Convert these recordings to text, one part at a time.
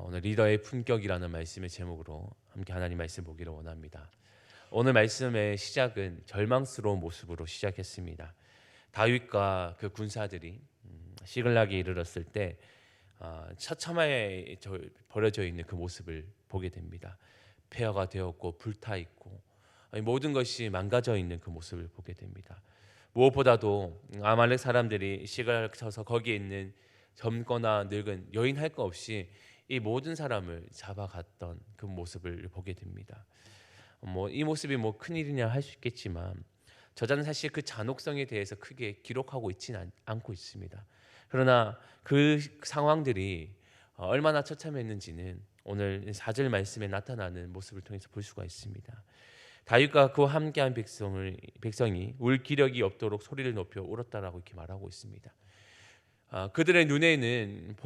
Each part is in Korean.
오늘 리더의 품격이라는 말씀의 제목으로 함께 하나님 말씀 보기를 원합니다. 오늘 말씀의 시작은 절망스러운 모습으로 시작했습니다. 다윗과 그 군사들이 시글락에 이르렀을 때 처참하게 버려져 있는 그 모습을 보게 됩니다. 폐허가 되었고 불타 있고 모든 것이 망가져 있는 그 모습을 보게 됩니다. 무엇보다도 아말렉 사람들이 시글락 쳐서 거기에 있는 젊거나 늙은 여인 할 것 없이 이 모든 사람을 잡아갔던 그 모습을 보게 됩니다. 이 모습이 큰일이냐 할 수 있겠지만 저자는 사실 그 잔혹성에 대해서 크게 기록하고 있지는 않고 있습니다. 그러나 그 상황들이 얼마나 처참했는지는 오늘 4절 말씀에 나타나는 모습을 통해서 볼 수가 있습니다. 다윗과 그와 함께한 백성이 울 기력이 없도록 소리를 높여 울었다라고 이렇게 말하고 있습니다. 그들의 눈에는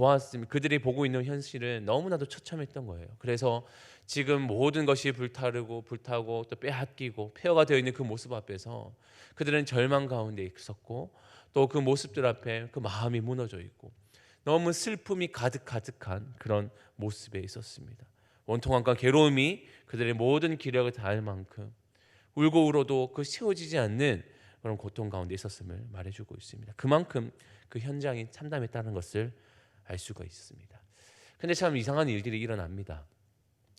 그들이 보고 있는 현실은 너무나도 처참했던 거예요. 그래서 지금 모든 것이 불타고 또 빼앗기고 폐허가 되어 있는 그 모습 앞에서 그들은 절망 가운데 있었고 또 그 모습들 앞에 그 마음이 무너져 있고 너무 슬픔이 가득한 그런 모습에 있었습니다. 원통함과 괴로움이 그들의 모든 기력을 다할 만큼 울고 울어도 그 채워지지 않는 그런 고통 가운데 있었음을 말해주고 있습니다. 그만큼 그 현장이 참담했다는 것을 알 수가 있습니다. 근데 참 이상한 일들이 일어납니다.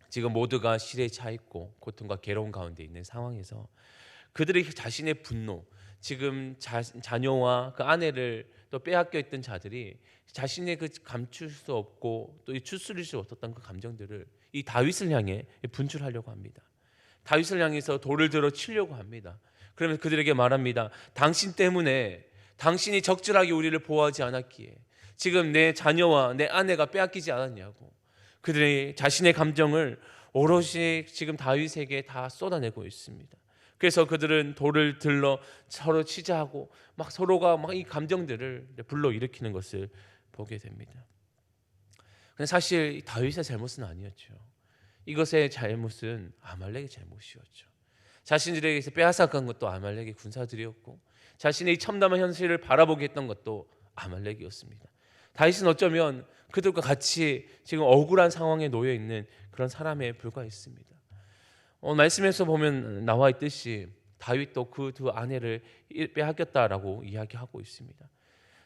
지금 모두가 실에 차 있고 고통과 괴로움 가운데 있는 상황에서 그들의 자신의 분노, 지금 자녀와 그 아내를 또 빼앗겨 있던 자들이 자신의 그 감출 수 없고 또 추스릴 수 없었던 그 감정들을 이 다윗을 향해 분출하려고 합니다. 다윗을 향해서 돌을 들어 치려고 합니다. 그러면 그들에게 말합니다. 당신 때문에 당신이 적절하게 우리를 보호하지 않았기에 지금 내 자녀와 내 아내가 빼앗기지 않았냐고 그들의 자신의 감정을 오롯이 지금 다윗에게 다 쏟아내고 있습니다. 그래서 그들은 돌을 들러 서로 치자하고 서로가 이 감정들을 불러일으키는 것을 보게 됩니다. 근데 사실 다윗의 잘못은 아니었죠. 이것의 잘못은 아말렉의 잘못이었죠. 자신들에게서 빼앗아간 것도 아말렉의 군사들이었고 자신의 참담한 현실을 바라보게 했던 것도 아말렉이었습니다. 다윗은 어쩌면 그들과 같이 지금 억울한 상황에 놓여 있는 그런 사람에 불과했습니다. 말씀에서 보면 나와 있듯이 다윗도 그 두 아내를 빼앗겼다라고 이야기하고 있습니다.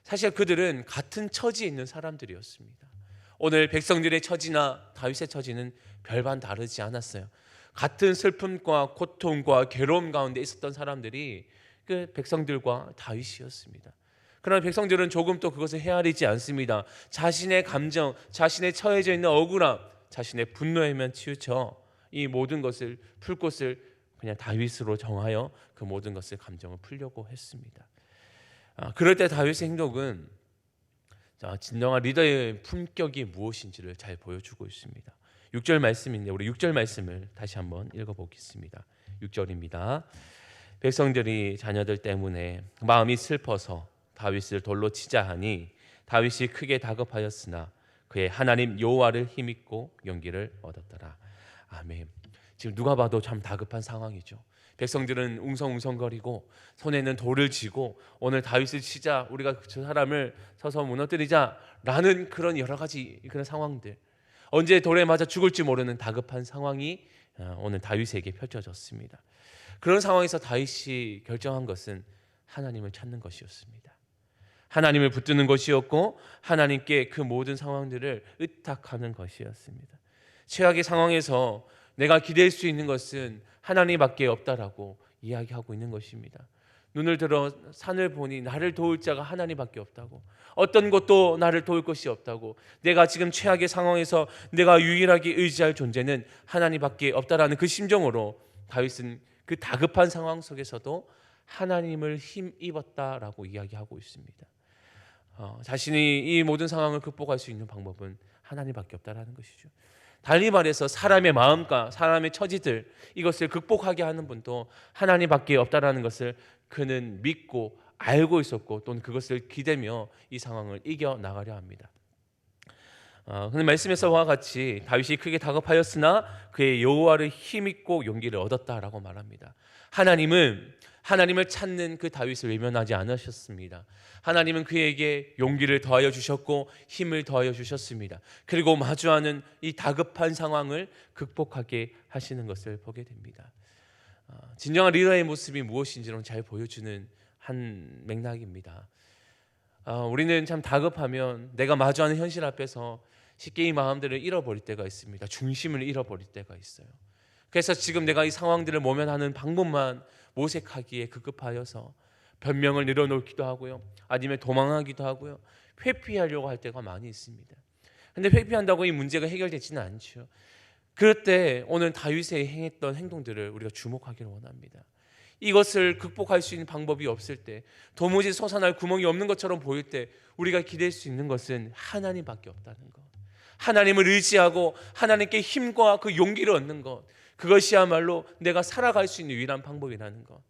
사실 그들은 같은 처지에 있는 사람들이었습니다. 오늘 백성들의 처지나 다윗의 처지는 별반 다르지 않았어요. 같은 슬픔과 고통과 괴로움 가운데 있었던 사람들이 그 백성들과 다윗이었습니다. 그러나 백성들은 조금 또 그것을 헤아리지 않습니다. 자신의 감정, 자신의 처해져 있는 억울함, 자신의 분노에만 치우쳐 이 모든 것을 풀 곳을 그냥 다윗으로 정하여 그 모든 것을 감정을 풀려고 했습니다. 그럴 때 다윗의 행동은 진정한 리더의 품격이 무엇인지를 잘 보여주고 있습니다. 6절 말씀인데 우리 6절 말씀을 다시 한번 읽어보겠습니다. 6절입니다. 백성들이 자녀들 때문에 마음이 슬퍼서 다윗을 돌로 치자 하니 다윗이 크게 다급하였으나 그의 하나님 여호와를 힘입고 용기를 얻었더라. 아멘. 지금 누가 봐도 참 다급한 상황이죠. 백성들은 웅성웅성거리고 손에는 돌을 쥐고 오늘 다윗을 치자, 우리가 저 사람을 서서 무너뜨리자라는 그런 여러 가지 그런 상황들, 언제 돌에 맞아 죽을지 모르는 다급한 상황이 오늘 다윗에게 펼쳐졌습니다. 그런 상황에서 다윗이 결정한 것은 하나님을 찾는 것이었습니다. 하나님을 붙드는 것이었고 하나님께 그 모든 상황들을 의탁하는 것이었습니다. 최악의 상황에서 내가 기댈 수 있는 것은 하나님밖에 없다라고 이야기하고 있는 것입니다. 눈을 들어 산을 보니 나를 도울 자가 하나님밖에 없다고, 어떤 것도 나를 도울 것이 없다고, 내가 지금 최악의 상황에서 내가 유일하게 의지할 존재는 하나님밖에 없다라는 그 심정으로 다윗은 그 다급한 상황 속에서도 하나님을 힘입었다라고 이야기하고 있습니다. 자신이 이 모든 상황을 극복할 수 있는 방법은 하나님밖에 없다라는 것이죠. 달리 말해서 사람의 마음과 사람의 처지들, 이것을 극복하게 하는 분도 하나님밖에 없다라는 것을 그는 믿고 알고 있었고 또는 그것을 기대며 이 상황을 이겨나가려 합니다. 근데 말씀에서와 같이 다윗이 크게 다급하였으나 그의 여호와를 힘입고 용기를 얻었다라고 말합니다. 하나님을 찾는 그 다윗을 외면하지 않으셨습니다. 하나님은 그에게 용기를 더하여 주셨고 힘을 더하여 주셨습니다. 그리고 마주하는 이 다급한 상황을 극복하게 하시는 것을 보게 됩니다. 진정한 리더의 모습이 무엇인지를 잘 보여주는 한 맥락입니다. 우리는 참 다급하면 내가 마주하는 현실 앞에서 쉽게 이 마음들을 잃어버릴 때가 있습니다. 중심을 잃어버릴 때가 있어요. 그래서 지금 내가 이 상황들을 모면하는 방법만 모색하기에 급급하여서 변명을 늘어놓기도 하고요, 아니면 도망하기도 하고요, 회피하려고 할 때가 많이 있습니다. 근데 회피한다고 이 문제가 해결되지는 않죠. 그럴 때 오늘 다윗이 행했던 행동들을 우리가 주목하기를 원합니다. 이것을 극복할 수 있는 방법이 없을 때, 도무지 솟아날 구멍이 없는 것처럼 보일 때 우리가 기댈 수 있는 것은 하나님밖에 없다는 것. 하나님을 의지하고 하나님께 힘과 그 용기를 얻는 것, 그것이야말로 내가 살아갈 수 있는 유일한 방법이라는 것,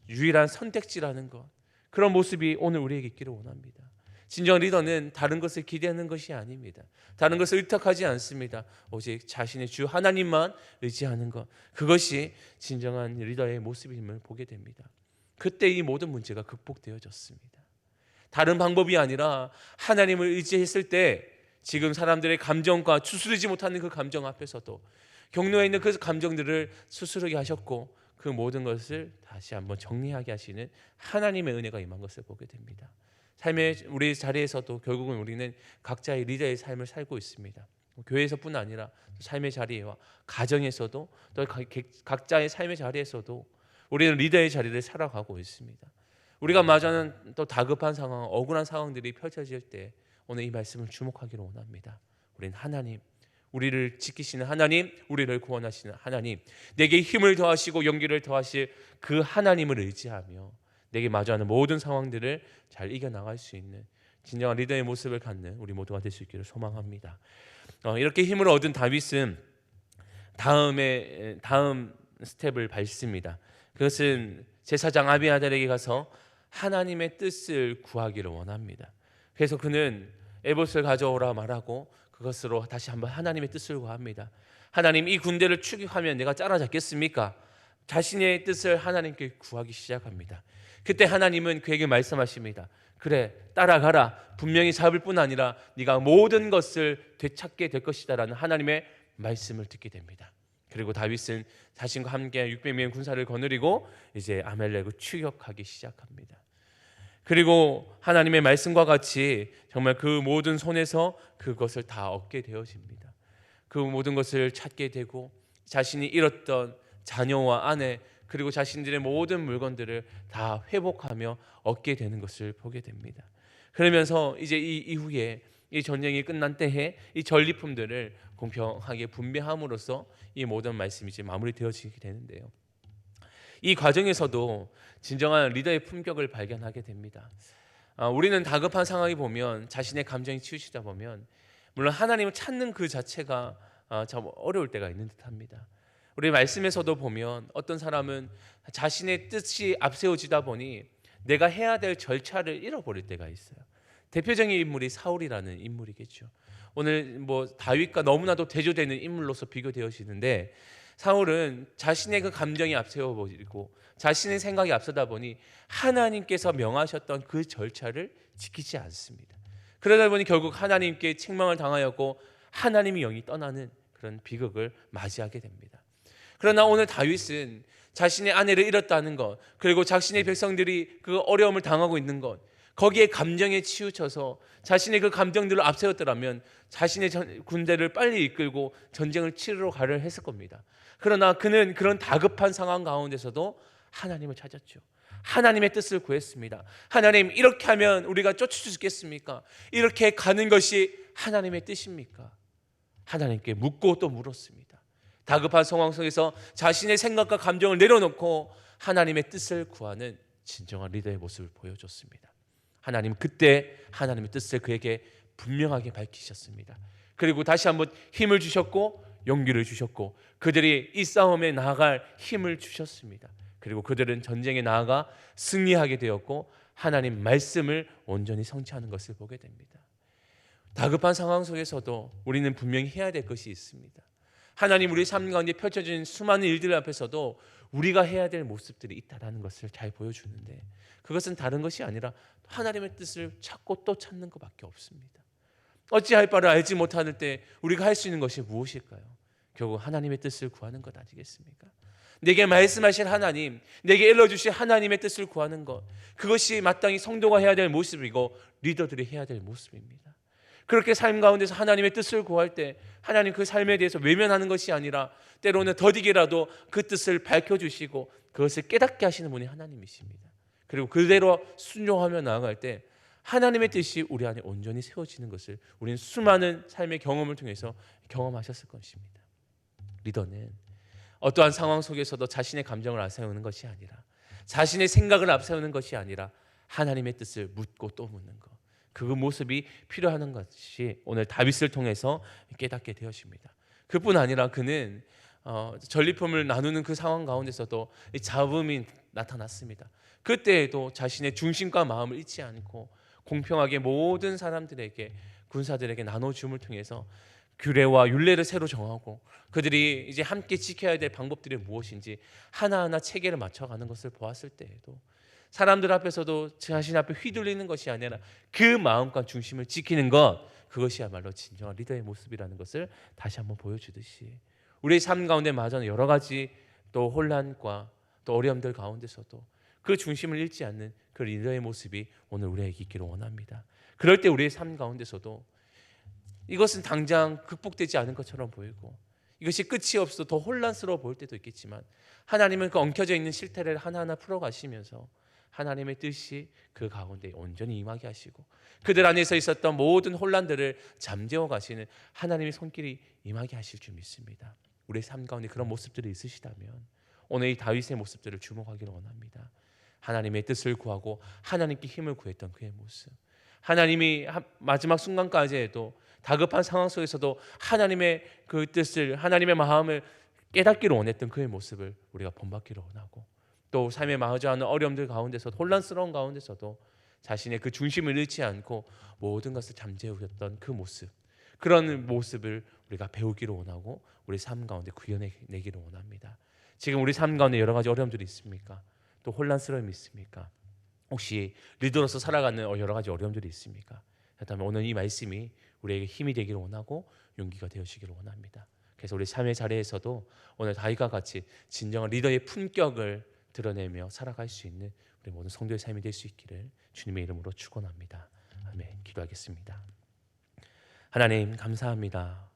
유일한 선택지라는 것, 그런 모습이 오늘 우리에게 있기를 원합니다. 진정한 리더는 다른 것을 기대하는 것이 아닙니다. 다른 것을 의탁하지 않습니다. 오직 자신의 주 하나님만 의지하는 것, 그것이 진정한 리더의 모습임을 보게 됩니다. 그때 이 모든 문제가 극복되어졌습니다. 다른 방법이 아니라 하나님을 의지했을 때 지금 사람들의 감정과 추스르지 못하는 그 감정 앞에서도 경로에 있는 그 감정들을 추스르게 하셨고, 그 모든 것을 다시 한번 정리하게 하시는 하나님의 은혜가 임한 것을 보게 됩니다. 삶의 우리 자리에서도 결국은 우리는 각자의 리더의 삶을 살고 있습니다. 교회에서뿐 아니라 삶의 자리와 가정에서도, 또 각자의 삶의 자리에서도 우리는 리더의 자리를 살아가고 있습니다. 우리가 마주하는 또 다급한 상황, 억울한 상황들이 펼쳐질 때 오늘 이 말씀을 주목하기를 원합니다. 우리는 하나님, 우리를 지키시는 하나님, 우리를 구원하시는 하나님, 내게 힘을 더하시고 용기를 더하실 그 하나님을 의지하며 내게 마주하는 모든 상황들을 잘 이겨나갈 수 있는 진정한 리더의 모습을 갖는 우리 모두가 될 수 있기를 소망합니다. 이렇게 힘을 얻은 다윗은 다음 스텝을 밟습니다. 그것은 제사장 아비아달에게 가서 하나님의 뜻을 구하기를 원합니다. 그래서 그는 에봇을 가져오라 말하고 그것으로 다시 한번 하나님의 뜻을 구합니다. 하나님, 이 군대를 추격하면 내가 따라잡겠습니까? 자신의 뜻을 하나님께 구하기 시작합니다. 그때 하나님은 그에게 말씀하십니다. 그래, 따라가라. 분명히 잡을 뿐 아니라 네가 모든 것을 되찾게 될 것이다 라는 하나님의 말씀을 듣게 됩니다. 그리고 다윗은 자신과 함께 600명의 군사를 거느리고 이제 아말렉을 추격하기 시작합니다. 그리고 하나님의 말씀과 같이 정말 그 모든 손에서 그것을 다 얻게 되어집니다. 그 모든 것을 찾게 되고 자신이 잃었던 자녀와 아내, 그리고 자신들의 모든 물건들을 다 회복하며 얻게 되는 것을 보게 됩니다. 그러면서 이제 이 이후에 이 전쟁이 끝난 때에 이 전리품들을 공평하게 분배함으로써 이 모든 말씀이 이제 마무리되어지게 되는데요. 이 과정에서도 진정한 리더의 품격을 발견하게 됩니다. 우리는 다급한 상황이 보면 자신의 감정이 치우치다 보면 물론 하나님을 찾는 그 자체가 참 어려울 때가 있는 듯합니다. 우리 말씀에서도 보면 어떤 사람은 자신의 뜻이 앞세워지다 보니 내가 해야 될 절차를 잃어버릴 때가 있어요. 대표적인 인물이 사울이라는 인물이겠죠. 오늘 다윗과 너무나도 대조되는 인물로서 비교되어지는데, 사울은 자신의 그 감정이 앞세워버리고 자신의 생각이 앞서다 보니 하나님께서 명하셨던 그 절차를 지키지 않습니다. 그러다 보니 결국 하나님께 책망을 당하였고 하나님이 영이 떠나는 그런 비극을 맞이하게 됩니다. 그러나 오늘 다윗은 자신의 아내를 잃었다는 것, 그리고 자신의 백성들이 그 어려움을 당하고 있는 것, 거기에 감정에 치우쳐서 자신의 그 감정들을 앞세웠더라면 자신의 군대를 빨리 이끌고 전쟁을 치르러 가려 했을 겁니다. 그러나 그는 그런 다급한 상황 가운데서도 하나님을 찾았죠. 하나님의 뜻을 구했습니다. 하나님, 이렇게 하면 우리가 쫓을 수 있겠습니까? 이렇게 가는 것이 하나님의 뜻입니까? 하나님께 묻고 또 물었습니다. 다급한 상황 속에서 자신의 생각과 감정을 내려놓고 하나님의 뜻을 구하는 진정한 리더의 모습을 보여줬습니다. 하나님, 그때 하나님의 뜻을 그에게 분명하게 밝히셨습니다. 그리고 다시 한번 힘을 주셨고 용기를 주셨고 그들이 이 싸움에 나아갈 힘을 주셨습니다. 그리고 그들은 전쟁에 나아가 승리하게 되었고 하나님 말씀을 온전히 성취하는 것을 보게 됩니다. 다급한 상황 속에서도 우리는 분명히 해야 될 것이 있습니다. 하나님 우리 삶 가운데 펼쳐진 수많은 일들 앞에서도 우리가 해야 될 모습들이 있다라는 것을 잘 보여주는데, 그것은 다른 것이 아니라 하나님의 뜻을 찾고 또 찾는 것밖에 없습니다. 어찌할 바를 알지 못할 때 우리가 할 수 있는 것이 무엇일까요? 결국 하나님의 뜻을 구하는 것 아니겠습니까? 내게 말씀하실 하나님, 내게 일러주실 하나님의 뜻을 구하는 것, 그것이 마땅히 성도가 해야 될 모습이고 리더들이 해야 될 모습입니다. 그렇게 삶 가운데서 하나님의 뜻을 구할 때 하나님 그 삶에 대해서 외면하는 것이 아니라 때로는 더디게라도 그 뜻을 밝혀주시고 그것을 깨닫게 하시는 분이 하나님이십니다. 그리고 그대로 순종하며 나아갈 때 하나님의 뜻이 우리 안에 온전히 세워지는 것을 우리는 수많은 삶의 경험을 통해서 경험하셨을 것입니다. 리더는 어떠한 상황 속에서도 자신의 감정을 앞세우는 것이 아니라, 자신의 생각을 앞세우는 것이 아니라 하나님의 뜻을 묻고 또 묻는 것, 그 모습이 필요한 것이 오늘 다윗을 통해서 깨닫게 되었습니다. 그뿐 아니라 그는 전리품을 나누는 그 상황 가운데서도 잡음이 나타났습니다. 그때에도 자신의 중심과 마음을 잊지 않고 공평하게 모든 사람들에게, 군사들에게 나눠줌을 통해서 규례와 율례를 새로 정하고 그들이 이제 함께 지켜야 될 방법들이 무엇인지 하나하나 체계를 맞춰가는 것을 보았을 때에도 사람들 앞에서도 자신 앞에 휘둘리는 것이 아니라 그 마음과 중심을 지키는 것, 그것이야말로 진정한 리더의 모습이라는 것을 다시 한번 보여주듯이 우리의 삶 가운데 마저는 여러 가지 또 혼란과 또 어려움들 가운데서도 그 중심을 잃지 않는 그 리더의 모습이 오늘 우리에게 있기를 원합니다. 그럴 때 우리의 삶 가운데서도 이것은 당장 극복되지 않은 것처럼 보이고 이것이 끝이 없어 더 혼란스러워 보일 때도 있겠지만, 하나님은 그 엉켜져 있는 실태를 하나하나 풀어가시면서 하나님의 뜻이 그 가운데 온전히 임하게 하시고 그들 안에서 있었던 모든 혼란들을 잠재워 가시는 하나님의 손길이 임하게 하실 줄 믿습니다. 우리의 삶 가운데 그런 모습들이 있으시다면 오늘 이 다윗의 모습들을 주목하기를 원합니다. 하나님의 뜻을 구하고 하나님께 힘을 구했던 그의 모습, 하나님이 마지막 순간까지에도 다급한 상황 속에서도 하나님의 그 뜻을, 하나님의 마음을 깨닫기를 원했던 그의 모습을 우리가 본받기를 원하고, 또 삶에 마주하는 어려움들 가운데서, 혼란스러운 가운데서도 자신의 그 중심을 잃지 않고 모든 것을 잠재우셨던 그 모습, 그런 모습을 우리가 배우기를 원하고 우리 삶 가운데 구현해내기를 원합니다. 지금 우리 삶 가운데 여러 가지 어려움들이 있습니까? 또 혼란스러움이 있습니까? 혹시 리더로서 살아가는 여러 가지 어려움들이 있습니까? 그렇다면 오늘 이 말씀이 우리에게 힘이 되기를 원하고 용기가 되어지기를 원합니다. 그래서 우리 삶의 자리에서도 오늘 다윗과 같이 진정한 리더의 품격을 드러내며 살아갈 수 있는 우리 모든 성도의 삶이 될 수 있기를 주님의 이름으로 축원합니다. 아멘. 기도하겠습니다. 하나님 감사합니다.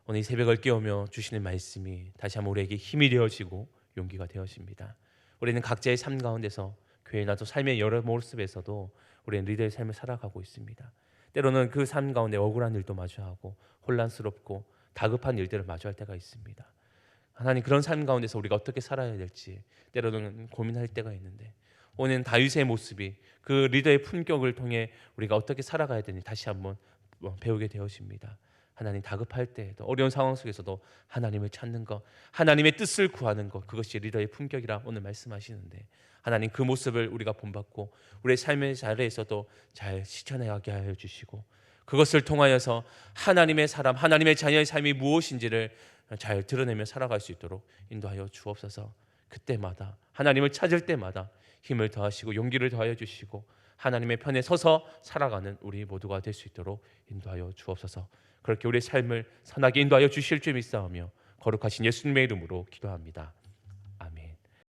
오늘 이 새벽을 깨우며 주시는 말씀이 다시 한번 우리에게 힘이 되어지고 용기가 되어집니다. 우리는 각자의 삶 가운데서, 교회나 또 삶의 여러 모습에서도 우리는 리더의 삶을 살아가고 있습니다. 때로는 그 삶 가운데 억울한 일도 마주하고 혼란스럽고 다급한 일들을 마주할 때가 있습니다. 하나님, 그런 삶 가운데서 우리가 어떻게 살아야 될지 때로는 고민할 때가 있는데, 오늘 다윗의 모습이 그 리더의 품격을 통해 우리가 어떻게 살아가야 되는지 다시 한번 배우게 되어집니다. 하나님, 다급할 때에도 어려운 상황 속에서도 하나님을 찾는 것, 하나님의 뜻을 구하는 것, 그것이 리더의 품격이라 오늘 말씀하시는데, 하나님 그 모습을 우리가 본받고 우리의 삶의 자리에서도 잘 실천하게 하여 주시고, 그것을 통하여서 하나님의 사람, 하나님의 자녀의 삶이 무엇인지를 잘 드러내며 살아갈 수 있도록 인도하여 주옵소서. 그때마다 하나님을 찾을 때마다 힘을 더하시고 용기를 더하여 주시고 하나님의 편에 서서 살아가는 우리 모두가 될 수 있도록 인도하여 주옵소서. 그렇게 우리의 삶을 선하게 인도하여 주실 줄 믿사오며 거룩하신 예수님의 이름으로 기도합니다.